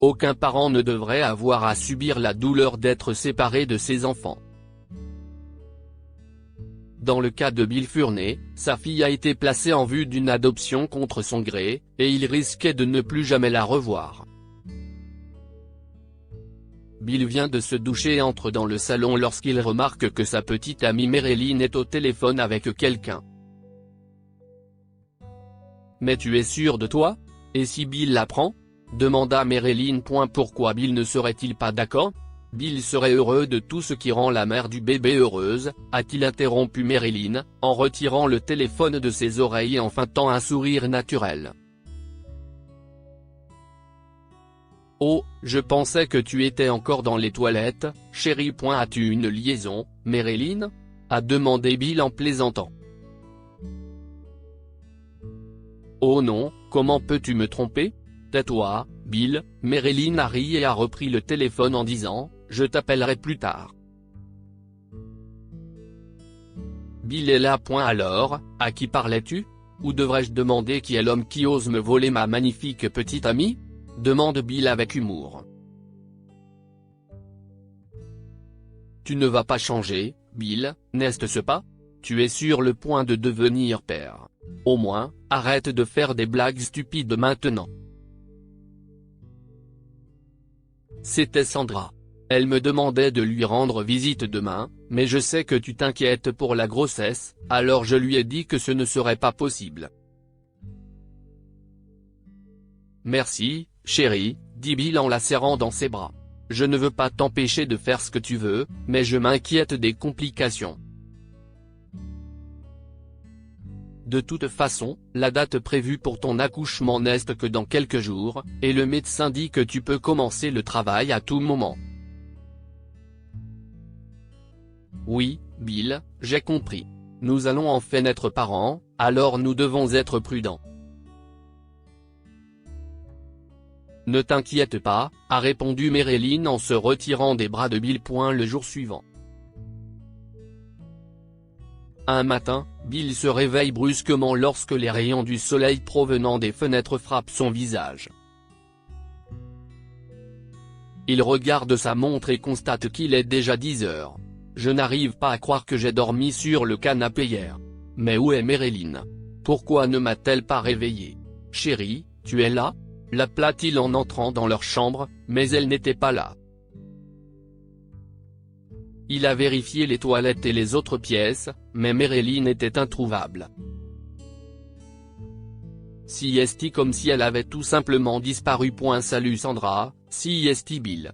Aucun parent ne devrait avoir à subir la douleur d'être séparé de ses enfants. Dans le cas de Bill Furney, sa fille a été placée en vue d'une adoption contre son gré, et il risquait de ne plus jamais la revoir. Bill vient de se doucher et entre dans le salon lorsqu'il remarque que sa petite amie Marilyn est au téléphone avec quelqu'un. « Mais tu es sûr de toi? Et si Bill l'apprend ?» demanda Marilyn. Pourquoi Bill ne serait-il pas d'accord? Bill serait heureux de tout ce qui rend la mère du bébé heureuse, a-t-il interrompu Marilyn, en retirant le téléphone de ses oreilles et en feintant un sourire naturel. « Oh, je pensais que tu étais encore dans les toilettes, chérie. As-tu une liaison, Marilyn ?» a demandé Bill en plaisantant. « Oh non, comment peux-tu me tromper? Tais-toi, Bill. » Marilyn a ri et a repris le téléphone en disant « Je t'appellerai plus tard. » Bill est là. Alors, à qui parlais-tu? Ou devrais-je demander qui est l'homme qui ose me voler ma magnifique petite amie? Demande Bill avec humour. Tu ne vas pas changer, Bill, n'est-ce pas? Tu es sur le point de devenir père. Au moins, arrête de faire des blagues stupides maintenant. C'était Sandra. Elle me demandait de lui rendre visite demain, mais je sais que tu t'inquiètes pour la grossesse, alors je lui ai dit que ce ne serait pas possible. Merci, chérie, dit Bill en la serrant dans ses bras. Je ne veux pas t'empêcher de faire ce que tu veux, mais je m'inquiète des complications. De toute façon, la date prévue pour ton accouchement n'est que dans quelques jours, et le médecin dit que tu peux commencer le travail à tout moment. Oui, Bill, j'ai compris. Nous allons enfin être parents, alors nous devons être prudents. Ne t'inquiète pas, a répondu Marilyn en se retirant des bras de Bill. Le jour suivant. Un matin, Bill se réveille brusquement lorsque les rayons du soleil provenant des fenêtres frappent son visage. Il regarde sa montre et constate qu'il est déjà 10 heures. Je n'arrive pas à croire que j'ai dormi sur le canapé hier. Mais où est Marilyn? Pourquoi ne m'a-t-elle pas réveillé? Chérie, tu es là? L'appela-t-il en entrant dans leur chambre, mais elle n'était pas là. Il a vérifié les toilettes et les autres pièces, mais Marilyn était introuvable. Siesti comme si elle avait tout simplement disparu. Salut Sandra, siesti Bill.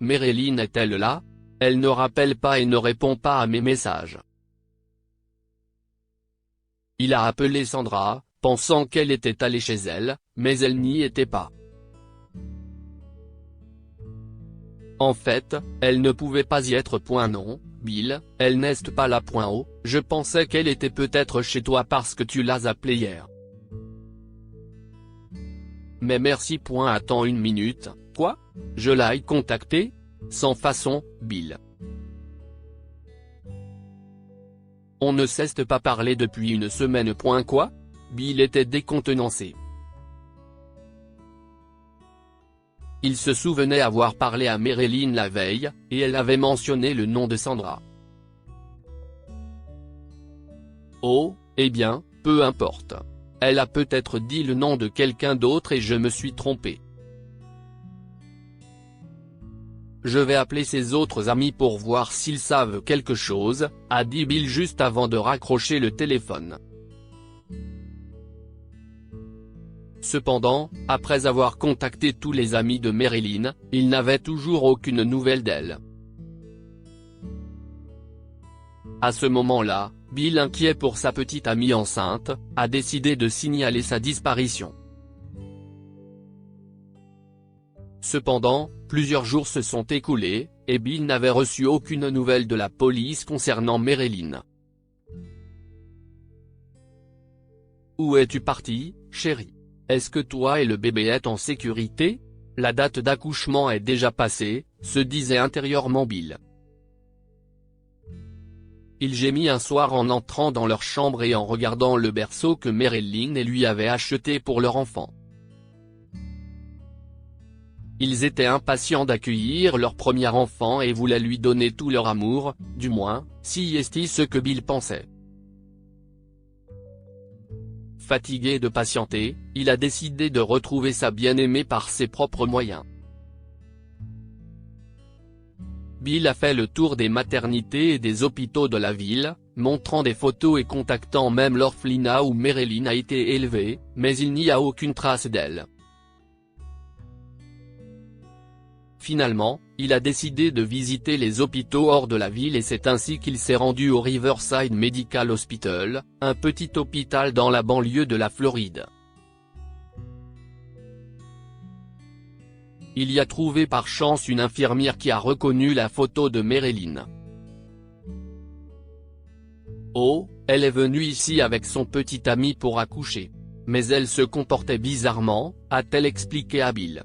Marilyn est-elle là? Elle ne rappelle pas et ne répond pas à mes messages. Il a appelé Sandra, pensant qu'elle était allée chez elle, mais elle n'y était pas. En fait, elle ne pouvait pas y être. Non, Bill, elle n'est pas là. Oh, je pensais qu'elle était peut-être chez toi parce que tu l'as appelée hier. Mais merci. Attends une minute, quoi? Je l'ai contactée? Sans façon, Bill. On ne cesse de pas parler depuis une semaine. Quoi? Bill était décontenancé. Il se souvenait avoir parlé à Marilyn la veille, et elle avait mentionné le nom de Sandra. Oh, eh bien, peu importe. Elle a peut-être dit le nom de quelqu'un d'autre et je me suis trompé. Je vais appeler ses autres amis pour voir s'ils savent quelque chose, a dit Bill juste avant de raccrocher le téléphone. Cependant, après avoir contacté tous les amis de Marilyn, il n'avait toujours aucune nouvelle d'elle. À ce moment-là, Bill, inquiet pour sa petite amie enceinte, a décidé de signaler sa disparition. Cependant, plusieurs jours se sont écoulés, et Bill n'avait reçu aucune nouvelle de la police concernant Marilyn. Où es-tu parti, chérie? Est-ce que toi et le bébé êtes en sécurité? La date d'accouchement est déjà passée, se disait intérieurement Bill. Il gémit un soir en entrant dans leur chambre et en regardant le berceau que Marilyn et lui avaient acheté pour leur enfant. Ils étaient impatients d'accueillir leur premier enfant et voulaient lui donner tout leur amour, du moins, si est ce que Bill pensait. Fatigué de patienter, il a décidé de retrouver sa bien-aimée par ses propres moyens. Bill a fait le tour des maternités et des hôpitaux de la ville, montrant des photos et contactant même l'orphelinat où Marilyn a été élevée, mais il n'y a aucune trace d'elle. Finalement, il a décidé de visiter les hôpitaux hors de la ville et c'est ainsi qu'il s'est rendu au Riverside Medical Hospital, un petit hôpital dans la banlieue de la Floride. Il y a trouvé par chance une infirmière qui a reconnu la photo de Marilyn. Oh, elle est venue ici avec son petit ami pour accoucher. Mais elle se comportait bizarrement, a-t-elle expliqué à Bill.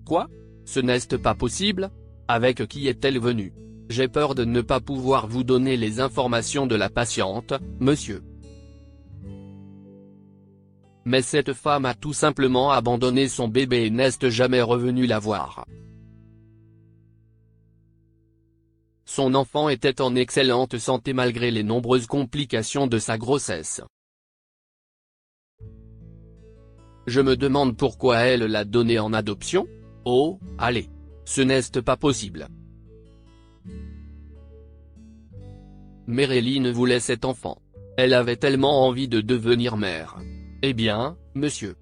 Quoi? Ce n'est pas possible? Avec qui est-elle venue? J'ai peur de ne pas pouvoir vous donner les informations de la patiente, monsieur. Mais cette femme a tout simplement abandonné son bébé et n'est jamais revenue la voir. Son enfant était en excellente santé malgré les nombreuses complications de sa grossesse. Je me demande pourquoi elle l'a donné en adoption? Oh, allez. Ce n'est pas possible. Marilyn voulait cet enfant. Elle avait tellement envie de devenir mère. Eh bien, monsieur.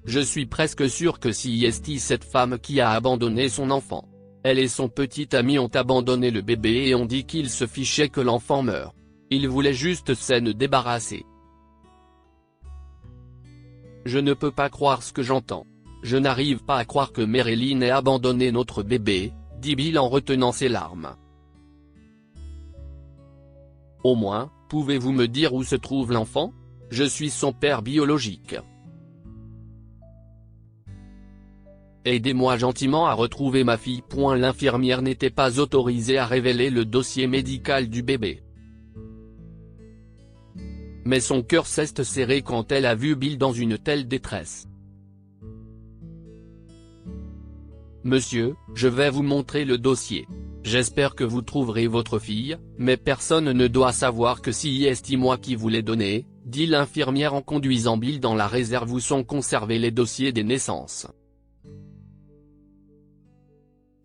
Je suis presque sûr que si est cette femme qui a abandonné son enfant. Elle et son petit ami ont abandonné le bébé et ont dit qu'ils se fichaient que l'enfant meure. Ils voulaient juste s'en débarrasser. Je ne peux pas croire ce que j'entends. Je n'arrive pas à croire que Marilyn ait abandonné notre bébé, dit Bill en retenant ses larmes. Au moins, pouvez-vous me dire où se trouve l'enfant? Je suis son père biologique. Aidez-moi gentiment à retrouver ma fille. L'infirmière n'était pas autorisée à révéler le dossier médical du bébé. Mais son cœur s'est serré quand elle a vu Bill dans une telle détresse. Monsieur, je vais vous montrer le dossier. J'espère que vous trouverez votre fille, mais personne ne doit savoir que si c'est moi qui vous l'ai donné, dit l'infirmière en conduisant Bill dans la réserve où sont conservés les dossiers des naissances.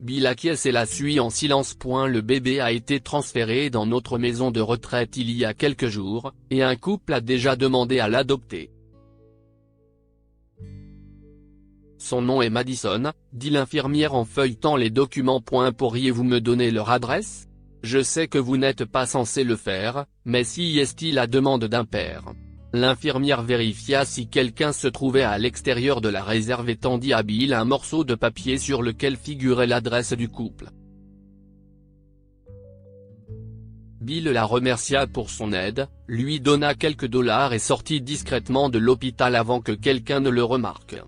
Bill acquiesce et la suit en silence. Le bébé a été transféré dans notre maison de retraite il y a quelques jours, et un couple a déjà demandé à l'adopter. Son nom est Madison, dit l'infirmière en feuilletant les documents. Pourriez-vous me donner leur adresse? Je sais que vous n'êtes pas censé le faire, mais si est la demande d'un père. L'infirmière vérifia si quelqu'un se trouvait à l'extérieur de la réserve et tendit à Bill un morceau de papier sur lequel figurait l'adresse du couple. Bill la remercia pour son aide, lui donna quelques dollars et sortit discrètement de l'hôpital avant que quelqu'un ne le remarque.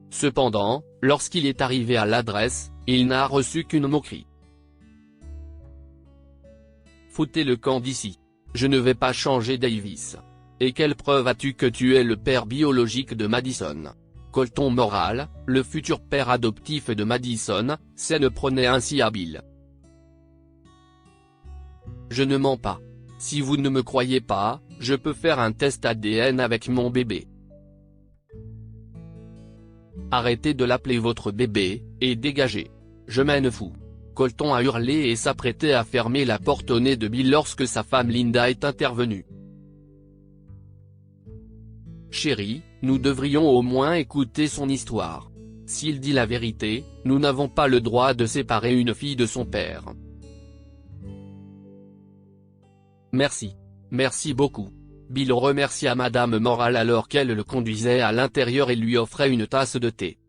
Cependant, lorsqu'il est arrivé à l'adresse, il n'a reçu qu'une moquerie. Foutez le camp d'ici. Je ne vais pas changer Davis. Et quelle preuve as-tu que tu es le père biologique de Madison? Colton Morale, le futur père adoptif de Madison, ne prenait ainsi à Bill. Je ne mens pas. Si vous ne me croyez pas, je peux faire un test ADN avec mon bébé. Arrêtez de l'appeler votre bébé, et dégagez. Je m'en fous. Colton a hurlé et s'apprêtait à fermer la porte au nez de Bill lorsque sa femme Linda est intervenue. Chérie, nous devrions au moins écouter son histoire. S'il dit la vérité, nous n'avons pas le droit de séparer une fille de son père. Merci. Merci beaucoup. Bill remercia Madame Morale alors qu'elle le conduisait à l'intérieur et lui offrait une tasse de thé.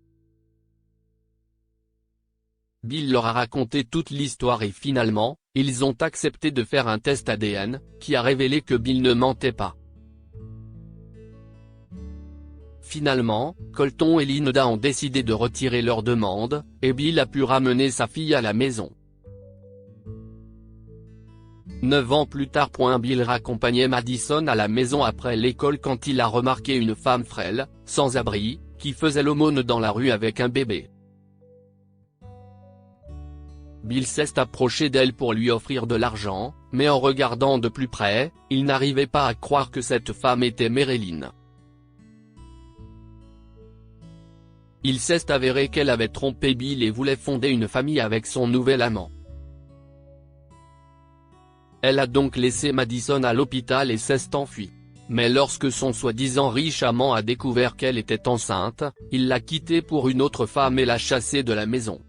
Bill leur a raconté toute l'histoire et finalement, ils ont accepté de faire un test ADN, qui a révélé que Bill ne mentait pas. Finalement, Colton et Linda ont décidé de retirer leur demande, et Bill a pu ramener sa fille à la maison. 9 ans plus tard. Bill raccompagnait Madison à la maison après l'école quand il a remarqué une femme frêle, sans abri, qui faisait l'aumône dans la rue avec un bébé. Bill s'est approché d'elle pour lui offrir de l'argent, mais en regardant de plus près, il n'arrivait pas à croire que cette femme était Marilyn. Il s'est avéré qu'elle avait trompé Bill et voulait fonder une famille avec son nouvel amant. Elle a donc laissé Madison à l'hôpital et s'est enfuie. Mais lorsque son soi-disant riche amant a découvert qu'elle était enceinte, il l'a quittée pour une autre femme et l'a chassée de la maison.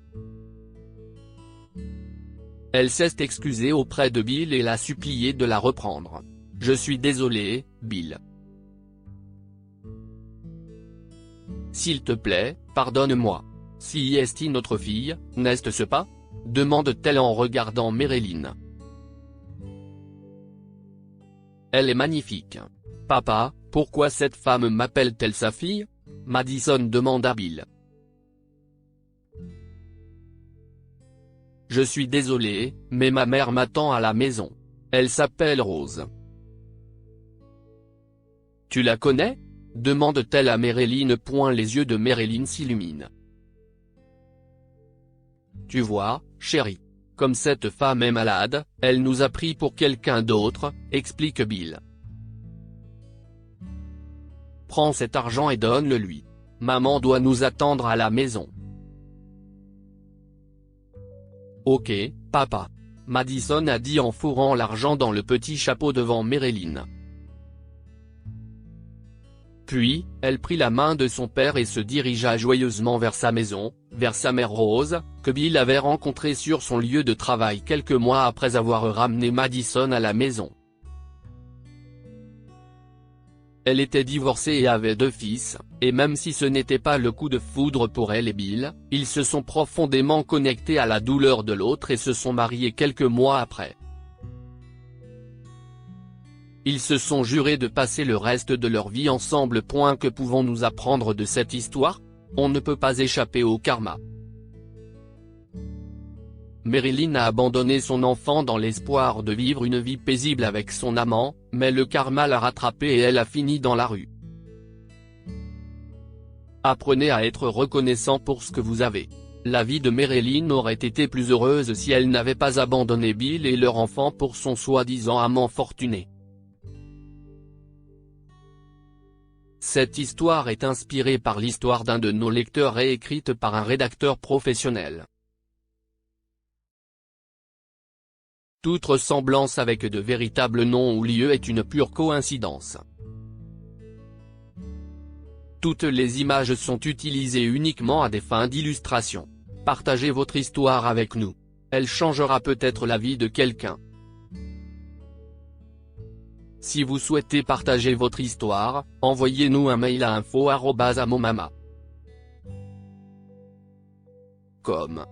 Elle s'est excusée auprès de Bill et l'a supplié de la reprendre. « Je suis désolée, Bill. S'il te plaît, pardonne-moi. Si est notre fille, n'est-ce pas ?» demande-t-elle en regardant Marilyn. « Elle est magnifique. Papa, pourquoi cette femme m'appelle-t-elle sa fille ?» Madison demande à Bill. « Je suis désolé, mais ma mère m'attend à la maison. Elle s'appelle Rose. »« Tu la connais ?» demande-t-elle à Marilyn. Les yeux de Marilyn s'illuminent. « Tu vois, chérie. Comme cette femme est malade, elle nous a pris pour quelqu'un d'autre, » explique Bill. « Prends cet argent et donne-le-lui. Maman doit nous attendre à la maison. » « Ok, papa. » Madison a dit en fourrant l'argent dans le petit chapeau devant Marilyn. Puis, elle prit la main de son père et se dirigea joyeusement vers sa maison, vers sa mère Rose, que Bill avait rencontrée sur son lieu de travail quelques mois après avoir ramené Madison à la maison. Elle était divorcée et avait 2 fils, et même si ce n'était pas le coup de foudre pour elle et Bill, ils se sont profondément connectés à la douleur de l'autre et se sont mariés quelques mois après. Ils se sont jurés de passer le reste de leur vie ensemble. Que pouvons-nous apprendre de cette histoire? On ne peut pas échapper au karma. Marilyn a abandonné son enfant dans l'espoir de vivre une vie paisible avec son amant, mais le karma l'a rattrapée et elle a fini dans la rue. Apprenez à être reconnaissant pour ce que vous avez. La vie de Marilyn aurait été plus heureuse si elle n'avait pas abandonné Bill et leur enfant pour son soi-disant amant fortuné. Cette histoire est inspirée par l'histoire d'un de nos lecteurs et écrite par un rédacteur professionnel. Toute ressemblance avec de véritables noms ou lieux est une pure coïncidence. Toutes les images sont utilisées uniquement à des fins d'illustration. Partagez votre histoire avec nous. Elle changera peut-être la vie de quelqu'un. Si vous souhaitez partager votre histoire, envoyez-nous un mail à info@amomama.com.